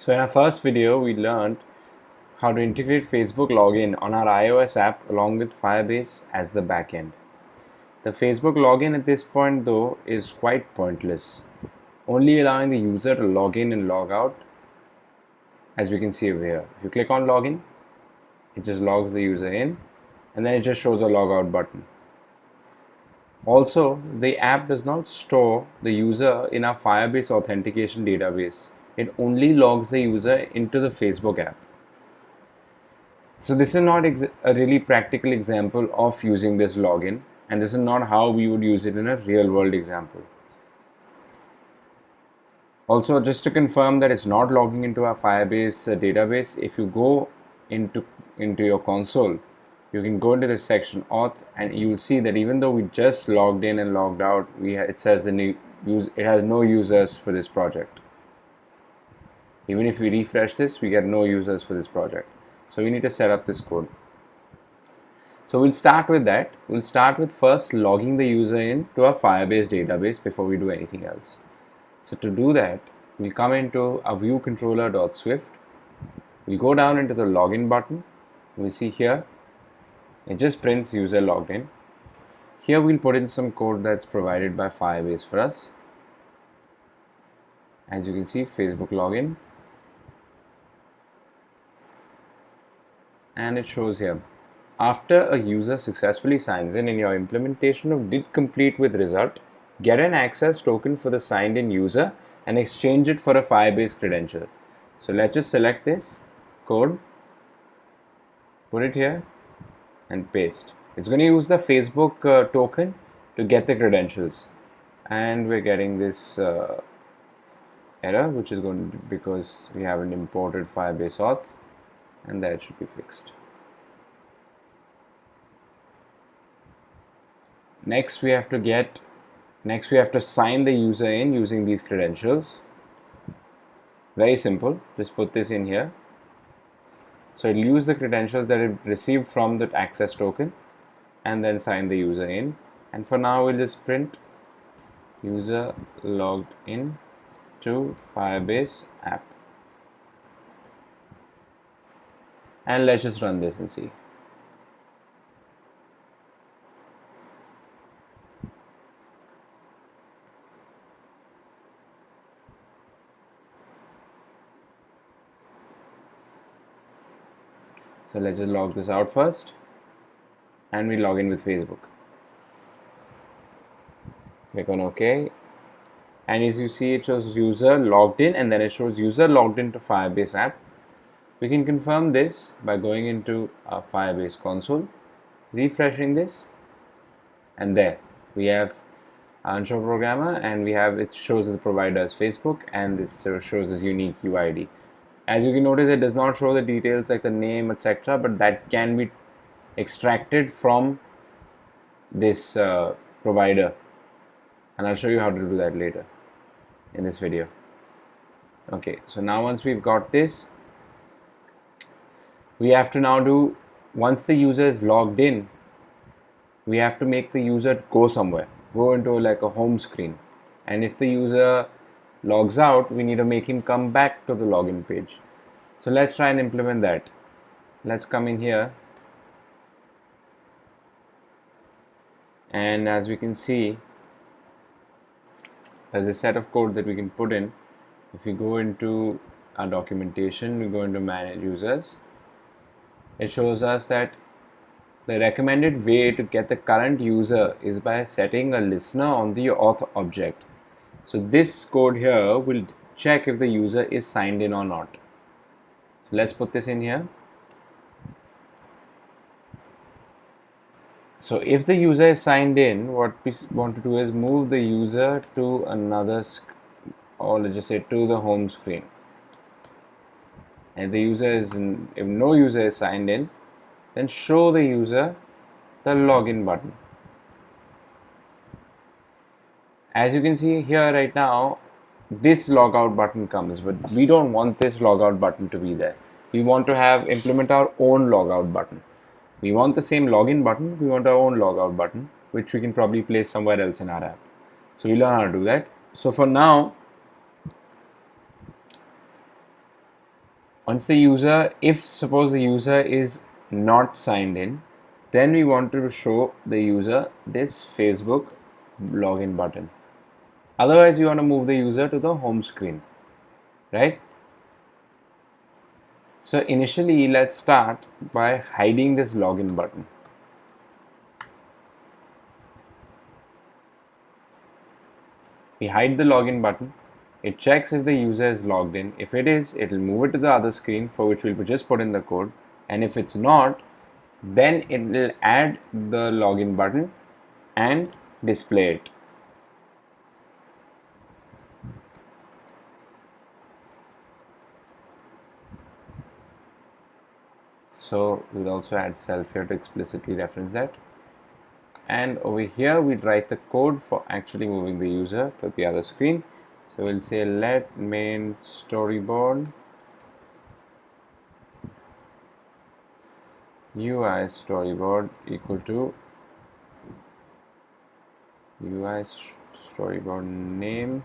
So in our first video, we learned how to integrate Facebook login on our iOS app along with Firebase as the backend. The Facebook login at this point though is quite pointless, only allowing the user to log in and log out, as we can see over here. If you click on login, it just logs the user in and then it just shows a logout button. Also, the app does not store the user in our Firebase authentication database. It only logs the user into the Facebook app. So this is not a really practical example of using this login, and this is not how we would use it in a real world example. Also, just to confirm that it's not logging into our Firebase database, if you go into your console, you can go into this section auth and you will see that even though we just logged in and logged out, it says it has no users for this project. Even if we refresh this, we get no users for this project. So we need to set up this code. So we'll start with that. We'll start with first logging the user in to our Firebase database before we do anything else. So to do that, we'll come into our view controller.swift. We'll go down into the login button. We'll see here, it just prints user logged in. Here we'll put in some code that's provided by Firebase for us. As you can see, Facebook login. And it shows here, after a user successfully signs in your implementation of did complete with result, get an access token for the signed in user and exchange it for a Firebase credential. So let's just select this code, put it here and paste. It's going to use the Facebook token to get the credentials, and we're getting this error, which is going to be because we haven't imported Firebase auth, and that should be fixed. Next we have to sign the user in using these credentials. Very simple, just put this in here. So it'll use the credentials that it received from the access token and then sign the user in. And for now we'll just print user logged in to Firebase app. And let's just run this and see. So let's just log this out first, and we log in with Facebook. Click on OK, and as you see, it shows user logged in, and then it shows user logged into Firebase app. We can confirm this by going into our Firebase console, refreshing this, and there we have Unshow Programmer, and it shows the provider as Facebook, and this shows this unique UID. As you can notice, it does not show the details like the name, etc., but that can be extracted from this provider, and I'll show you how to do that later in this video. Okay, so now once we've got this, we have to now do, once the user is logged in, we have to make the user go somewhere, go into like a home screen, and if the user logs out, we need to make him come back to the login page. So let's try and implement that. Let's come in here, and as we can see, there's a set of code that we can put in. If we go into our documentation, we go into manage users, it shows us that the recommended way to get the current user is by setting a listener on the auth object. So this code here will check if the user is signed in or not. So let's put this in here. So if the user is signed in, what we want to do is move the user to another, or let's just say to the home screen. And if no user is signed in, then show the user the login button. As you can see here right now, this logout button comes, but we don't want this logout button to be there. We want to implement our own logout button. We want the same login button, we want our own logout button, which we can probably place somewhere else in our app. So we'll learn how to do that. So for now, Once the user, if suppose the user is not signed in, then we want to show the user this Facebook login button. Otherwise, you want to move the user to the home screen, right? So initially, let's start by hiding this login button. We hide the login button. It checks if the user is logged in. If it is, it will move it to the other screen, for which we'll just put in the code. And if it's not, then it will add the login button and display it. So we'll also add self here to explicitly reference that. And over here we'd write the code for actually moving the user to the other screen. So we'll say let main storyboard UI storyboard equal to UI storyboard name,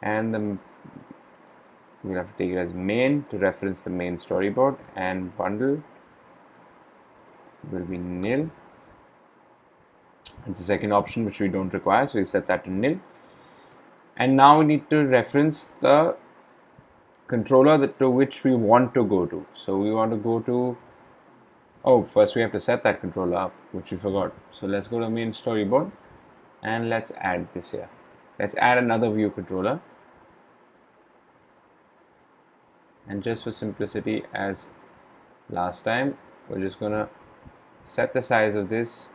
and we'll have to take it as main to reference the main storyboard, and bundle will be nil. It's the second option which we don't require, so we set that to nil. And now we need to reference the controller to which we want to go to. So we want to go to, first we have to set that controller up, which we forgot. So let's go to main storyboard and let's add this here. Let's add another view controller. And just for simplicity, as last time, we're just gonna set the size of this.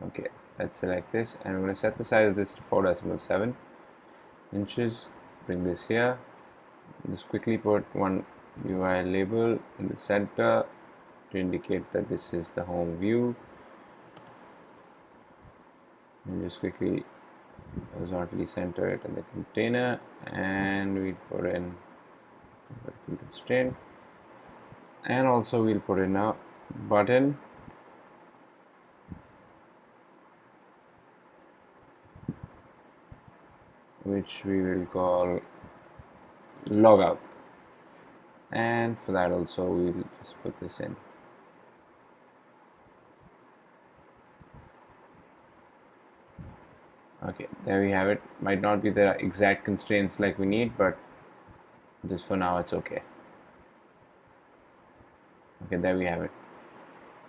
Okay, let's select this, and we're going to set the size of this to 4.7 inches. Bring this here. Just quickly put one UI label in the center to indicate that this is the home view. And just quickly horizontally center it in the container, and we put in vertical constraint, and also we'll put in a button which we will call logout, and for that also we'll just put this in. Okay, there we have it. Might not be the exact constraints like we need, but just for now it's okay. Okay, there we have it.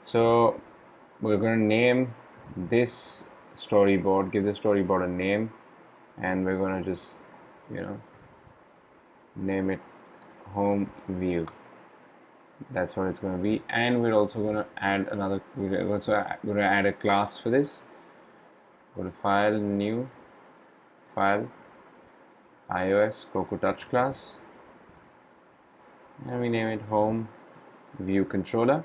So we're going to name this storyboard, give the storyboard a name, and we're going to just, name it home view. That's what it's going to be. And we're also going to add we're also going to add a class for this. Go to file, new, file, iOS Cocoa Touch class, and we name it home view controller,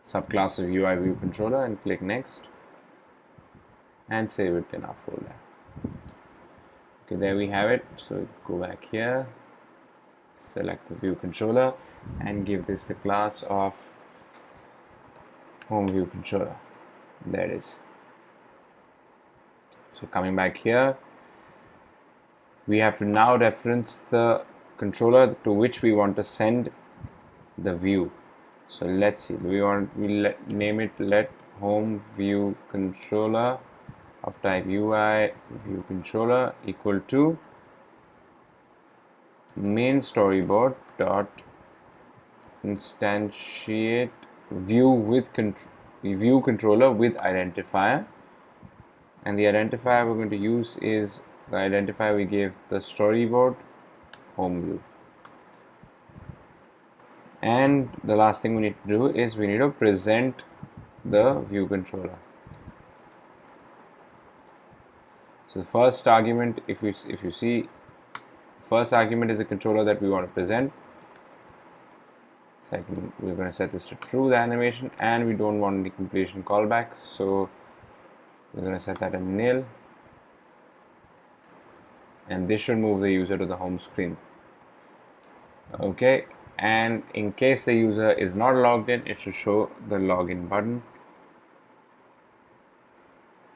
subclass of UI view controller, and click next and save it in our folder. Okay, there we have it. So go back here, select the view controller, and give this the class of home view controller. There it is. So coming back here, we have to now reference the controller to which we want to send the view. So let's see, we'll name it let home view controller of type UI view controller equal to main storyboard dot instantiate view controller with identifier, and the identifier we're going to use is the identifier we gave the storyboard home view. And the last thing we need to do is we need to present the view controller. So the first argument, if you see, first argument is the controller that we want to present. Second, we're going to set this to true, the animation, and we don't want any completion callbacks, so we're going to set that to nil, and this should move the user to the home screen. Okay, and in case the user is not logged in, it should show the login button,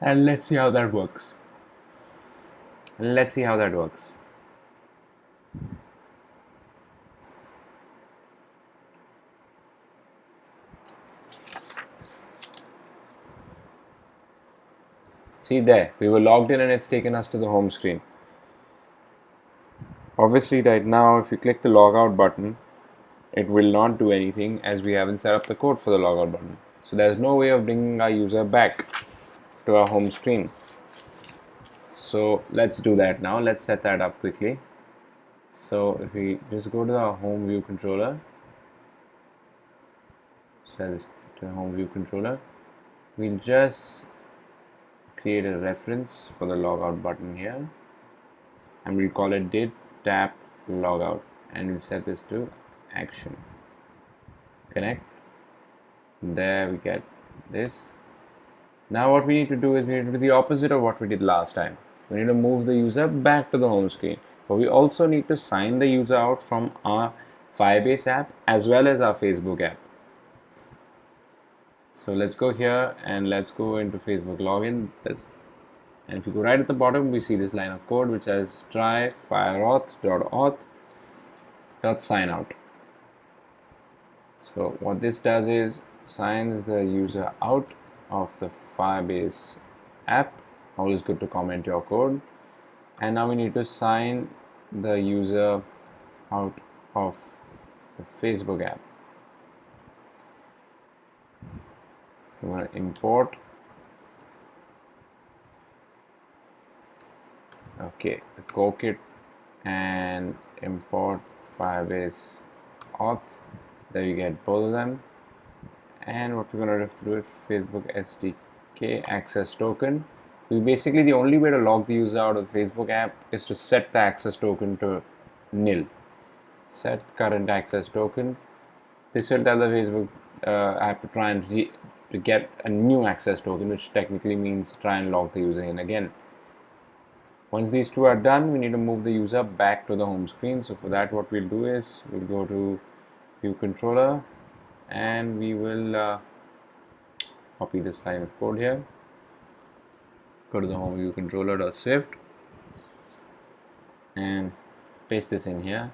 and let's see how that works. See there, we were logged in and it's taken us to the home screen. Obviously right now if you click the logout button, it will not do anything as we haven't set up the code for the logout button. So there's no way of bringing our user back to our home screen. So let's do that now. Let's set that up quickly. So if we just go to our home view controller, set this to home view controller, we'll just create a reference for the logout button here and we'll call it did tap logout and we'll set this to action. Connect. There we get this. Now what we need to do is we need to do the opposite of what we did last time. We need to move the user back to the home screen, but we also need to sign the user out from our Firebase app as well as our Facebook app. So let's go here and let's go into Facebook login. And if you go right at the bottom, we see this line of code which says try fireauth.auth.signout. So what this does is signs the user out of the Firebase app. Always good to comment your code. And now we need to sign the user out of the Facebook app. So I'm going to import. Okay, the CoreKit and import Firebase auth. There you get both of them. And what we're going to do is Facebook SDK access token. Basically, the only way to log the user out of the Facebook app is to set the access token to nil. Set current access token. This will tell the Facebook app to try and to get a new access token, which technically means try and log the user in again. Once these two are done, we need to move the user back to the home screen. So for that, what we'll do is we'll go to view controller and we will copy this line of code here. Go to the home view controller.swift and paste this in here.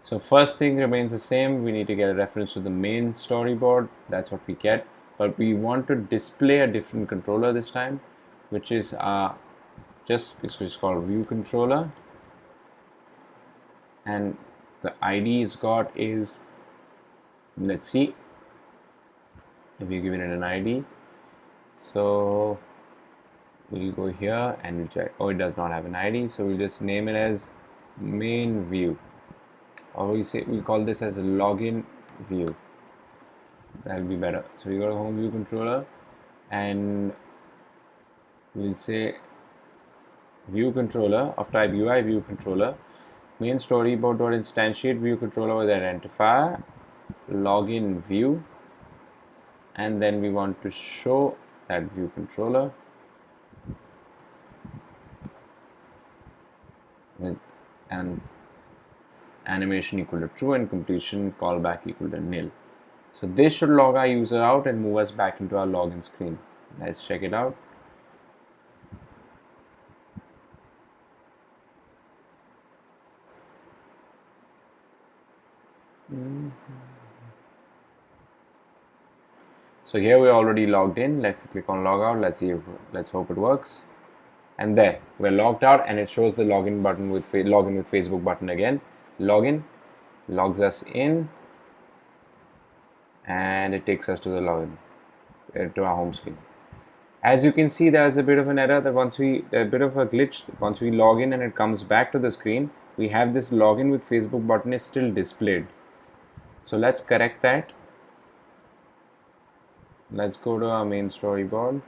So first thing remains the same. We need to get a reference to the main storyboard. That's what we get. But we want to display a different controller this time, which is it's called view controller. And the ID it's got is, let's see if we give it an ID. So we'll go here and we'll check. Oh, it does not have an ID, so we'll just name it as main view, or we call this as a login view. That'll be better. So we go to home view controller and we'll say view controller of type UI view controller, main storyboard.instantiate view controller with identifier login view, and then we want to show that view controller with an animation equal to true and completion callback equal to nil. So this should log our user out and move us back into our login screen. Let's check it out. So here we're already logged in. Let's click on logout. Let's hope it works. And there we're logged out, and it shows the login button with login with Facebook button again. Login logs us in, and it takes us to the login to our home screen. As you can see, there's a bit of an error that a bit of a glitch. Once we log in and it comes back to the screen, we have this login with Facebook button is still displayed. So let's correct that. Let's go to our main storyboard.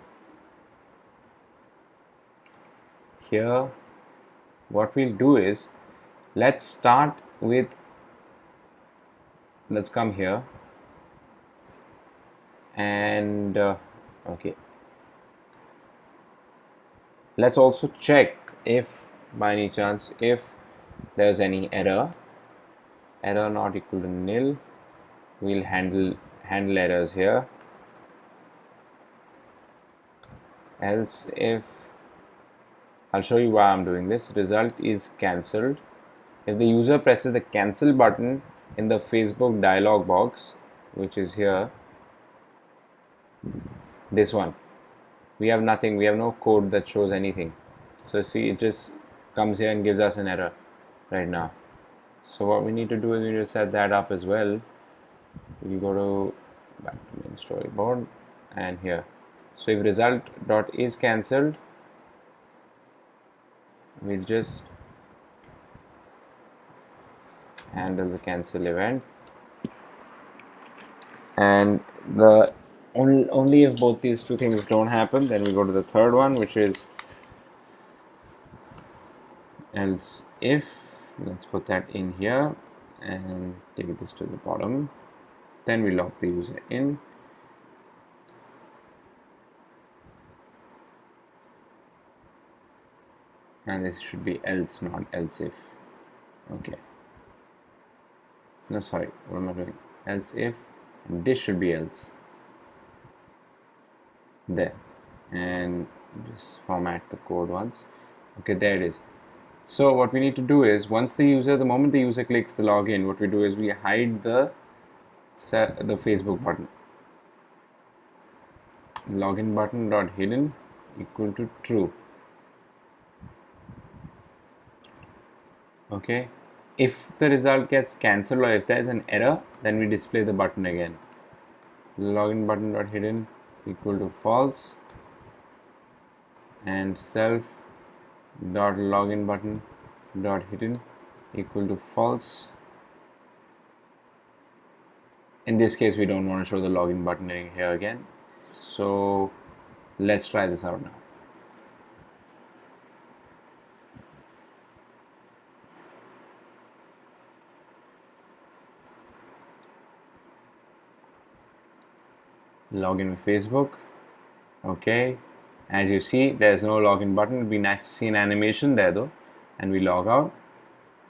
Here, what we'll do is, let's come here and okay. Let's also check if by any chance if there's any error not equal to nil. We'll handle errors here. Else if, I'll show you why I'm doing this. Result is cancelled. If the user presses the cancel button in the Facebook dialog box, which is here, this one, we have nothing, we have no code that shows anything. So see, it just comes here and gives us an error right now. So what we need to do is we need to set that up as well. We'll go to back to main storyboard and here. So if result dot is cancelled, we'll just handle the cancel event, and the only if both these two things don't happen, then we go to the third one, which is else if. Let's put that in here and take this to the bottom. Then we log the user in. And this should be else, not else if. Okay. No, sorry, what am I doing? Else if, and this should be else. There. And just format the code once. Okay, there it is. So what we need to do is, the moment the user clicks the login, what we do is we hide the Facebook button. Login button dot hidden equal to true. Okay. If the result gets cancelled or if there is an error, then we display the button again. Login button dot hidden equal to false, and self dot login button dot hidden equal to false. In this case, we don't want to show the login button here again. So let's try this out now. Login with Facebook. Okay, as you see, there's no login button. It'd be nice to see an animation there though. And we log out,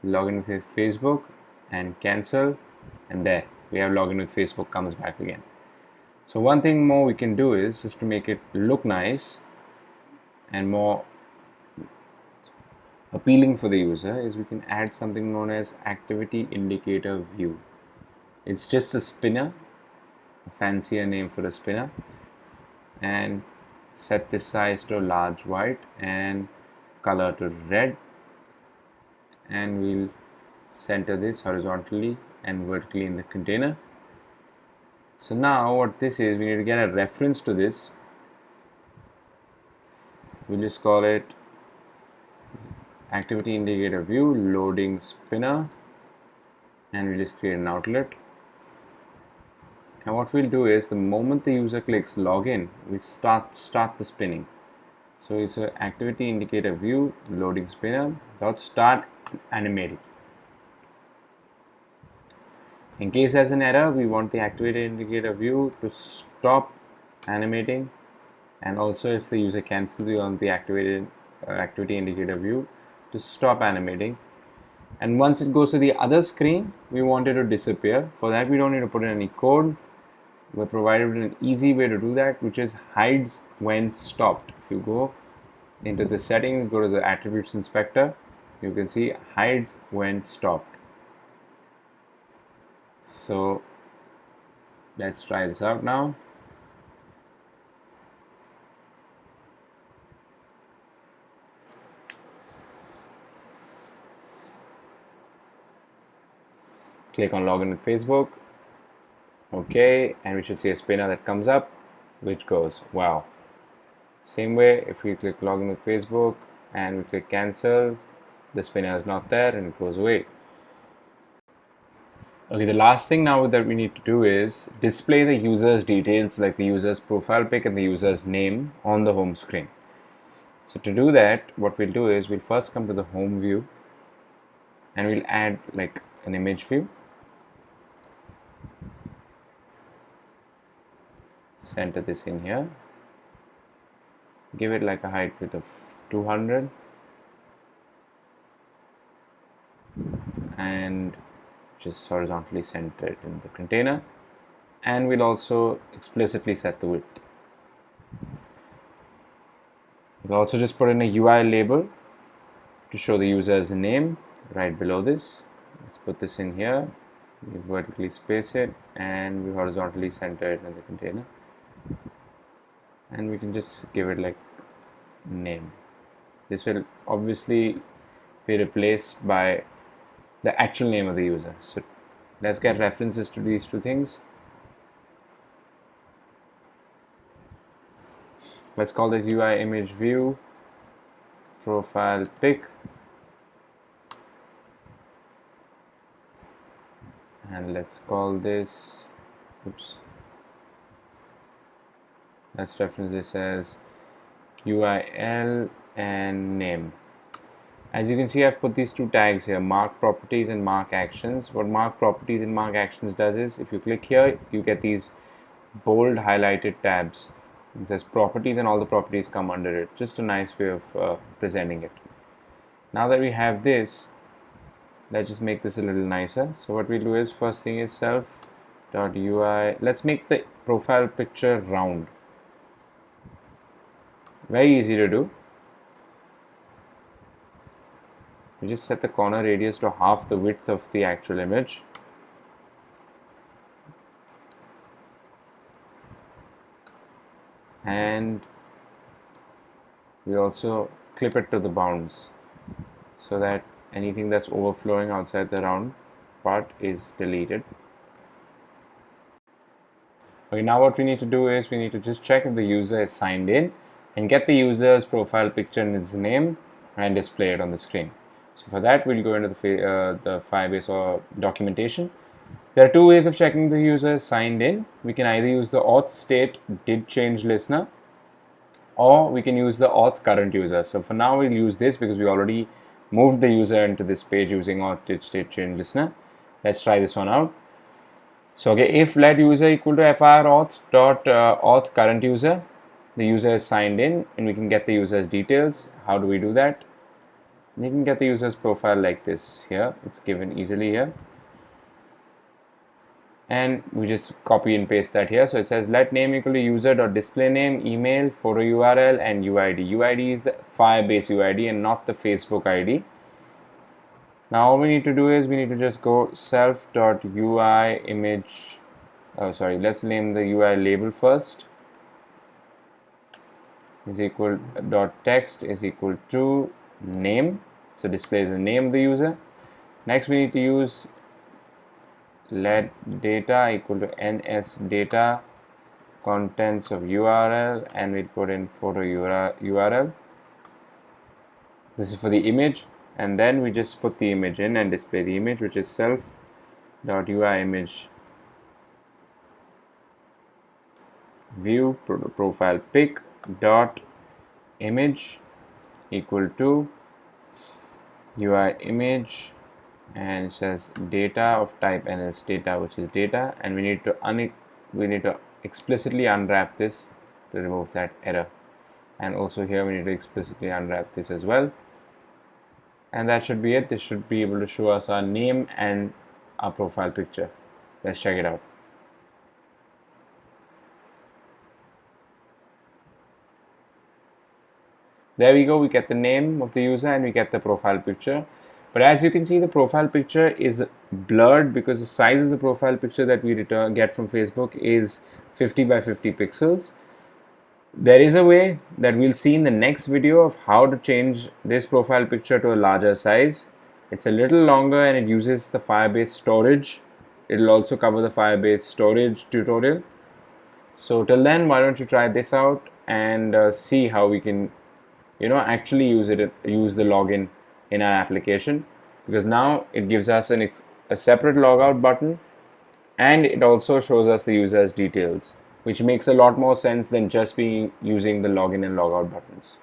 login with Facebook, and cancel, and there we have login with Facebook comes back again. So one thing more we can do is, just to make it look nice and more appealing for the user, is we can add something known as activity indicator view. It's just a spinner, a fancier name for a spinner, and set this size to large white and color to red, and we'll center this horizontally and vertically in the container. So now what this is, we need to get a reference to this. We'll just call it activity indicator view loading spinner, and we'll just create an outlet. And what we'll do is, the moment the user clicks login, we start the spinning. So it's an activity indicator view loading spinner dot start animating. In case there's an error, we want the activity indicator view to stop animating, and also if the user cancels, we want the activity indicator view to stop animating. And once it goes to the other screen, we want it to disappear. For that, we don't need to put in any code. We're provided with an easy way to do that, which is hides when stopped. If you go into the settings, go to the attributes inspector, you can see hides when stopped. So let's try this out now. Click on login with Facebook. Okay, and we should see a spinner that comes up, which goes wow. Same way, if we click login with Facebook and we click cancel, the spinner is not there and it goes away. Okay, the last thing now that we need to do is display the user's details, like the user's profile pic and the user's name, on the home screen. So to do that, what we'll do is we'll first come to the home view and we'll add like an image view. Center this in here, give it like a height width of 200, and just horizontally center it in the container, and we'll also explicitly set the width. We'll also just put in a UI label to show the user's name right below this. Let's put this in here, we vertically space it, and we horizontally center it in the container. and we can just give it like name. This will obviously be replaced by the actual name of the user. So let's get references to these two things. Let's call this UI image view profile pic, and let's call this, let's reference this as UIL and name. As you can see, I've put these two tags here, mark properties and mark actions. What mark properties and mark actions does is, if you click here, you get these bold highlighted tabs. It says properties and all the properties come under it. Just a nice way of presenting it. Now that we have this, let's just make this a little nicer. So what we'll do is, first thing is self.ui. Let's make the profile picture round. Very easy to do. You just set the corner radius to half the width of the actual image. And we also clip it to the bounds so that anything that's overflowing outside the round part is deleted. Okay, now what we need to do is we need to just check if the user is signed in and get the user's profile picture and its name and display it on the screen. So for that, we'll go into the Firebase or documentation. There are two ways of checking the user is signed in. We can either use the auth state did change listener, or we can use the auth current user. So for now, we'll use this because we already moved the user into this page using auth did state change listener. Let's try this one out. So okay, if let user equal to fr auth dot auth current user, the user is signed in, and we can get the user's details. How do we do that? You can get the user's profile like this here. It's given easily here. And we just copy and paste that here. So it says let name equal to user.display name, email, photo URL, and UID. UID is the Firebase UID and not the Facebook ID. Now all we need to do is we need to just go self.ui image. Oh, sorry. Let's name the UI label first. Is equal dot text is equal to name. So displays the name of the user. Next we need to use let data equal to ns data contents of URL, and we put in photo URL. This is for the image, and then we just put the image in and display the image, which is self.ui image view profile pic dot image equal to UI image, and it says data of type ns data, which is data, and we need to explicitly unwrap this to remove that error, and also here we need to explicitly unwrap this as well, and that should be it. This should be able to show us our name and our profile picture. Let's check it out. There we go, we get the name of the user and we get the profile picture. But as you can see, the profile picture is blurred because the size of the profile picture that we get from Facebook is 50 by 50 pixels. There is a way that we'll see in the next video of how to change this profile picture to a larger size. It's a little longer and it uses the Firebase storage. It'll also cover the Firebase storage tutorial. So till then, why don't you try this out and see how we can actually use the login in our application, because now it gives us a separate logout button, and it also shows us the user's details, which makes a lot more sense than just using the login and logout buttons.